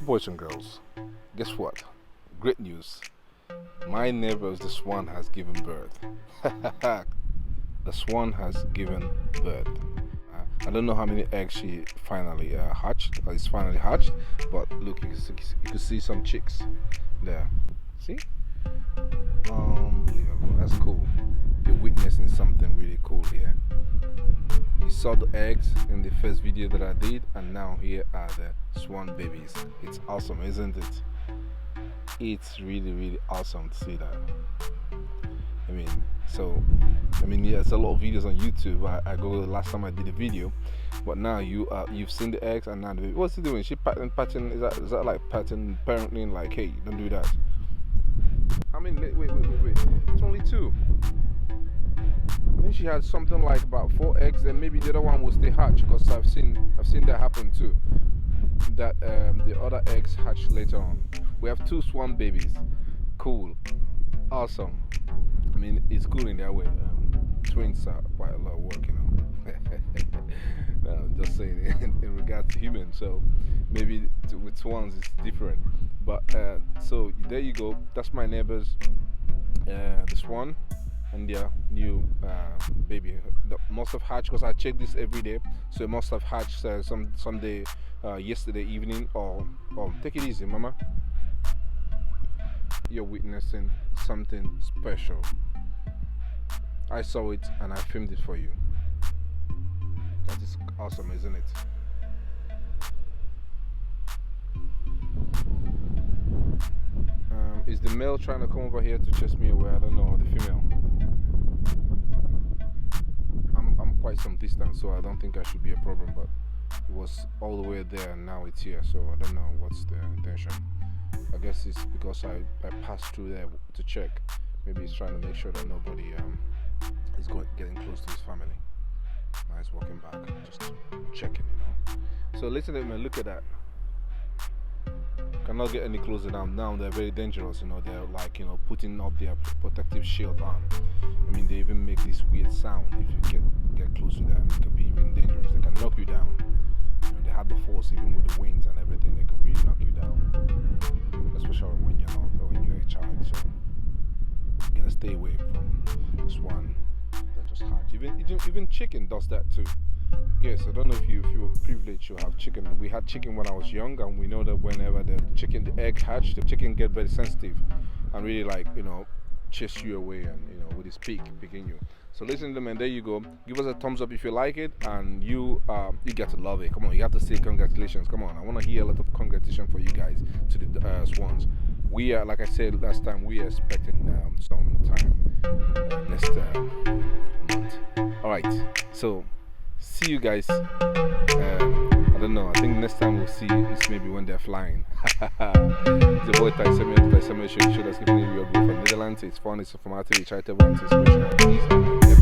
boys and girls, guess what? Great news. My neighbors, the swan, has given birth. The swan has given birth. I don't know how many eggs she finally hatched. It's finally hatched, but look, you can see some chicks there. See? Unbelievable. That's cool. You're witnessing something really cool here. You saw the eggs in the first video that I did, and now here are the swan babies. It's awesome, isn't it? It's really awesome to see that. There's a lot of videos on YouTube. I go last time I did a video, but now you've seen the eggs, and now the baby. What's he doing? She patting? Is that like patting parenting? Like, hey, don't do that. How many? Wait. It's only two. I think she had something like about 4 eggs, then maybe the other one will stay hatch, because I've seen that happen too. That the other eggs hatch later on. We have 2 swan babies. Cool, awesome. It's cool in that way. Twins are quite a lot of work, you know. No, just saying in regards to humans. So maybe with swans it's different. But so there you go. That's my neighbors, the swan, and their new baby. Must have hatched, because I check this every day. So it must have hatched someday yesterday evening. Or take it easy, mama. You're witnessing something special. I saw it and I filmed it for you. That is awesome, isn't it? Is the male trying to come over here to chase me away? I don't know. Or the female? I'm quite some distance, so I don't think I should be a problem. But it was all the way there and now it's here, so I don't know what's the intention. I guess it's because I passed through there to check. Maybe he's trying to make sure that nobody is getting close to his family. Now he's walking back, just checking, you know. So listen to me, look at that. Cannot get any closer now. They're very dangerous, you know. They're like, you know, putting up their protective shield on. They even make this weird sound. If you get close to them, it could be even dangerous. They can knock you down. They have the force, even with the wings and everything. They can really knock you down, especially when you're not, or when you're a child. So you gotta stay away from this one that just hatched. Even chicken does that too. Yes, I don't know if you're privileged to have chicken. We had chicken when I was young, and we know that whenever the egg hatched, the chicken get very sensitive and really, like, you know, chase you away, and, you know, with his beak picking you. So listen to them, and there you go. Give us a thumbs up if you like it, and you got to love it. Come on, you have to say congratulations. Come on, I want to hear a lot of congratulations for you guys to the swans. We are, like I said last time, we are expecting some time next month. All right, so see you guys. I don't know. I think next time we'll see is maybe when they're flying. The boy Tithe show that's giving you a group from Netherlands. It's fun, it's informative, it's charitable, it's inspirational.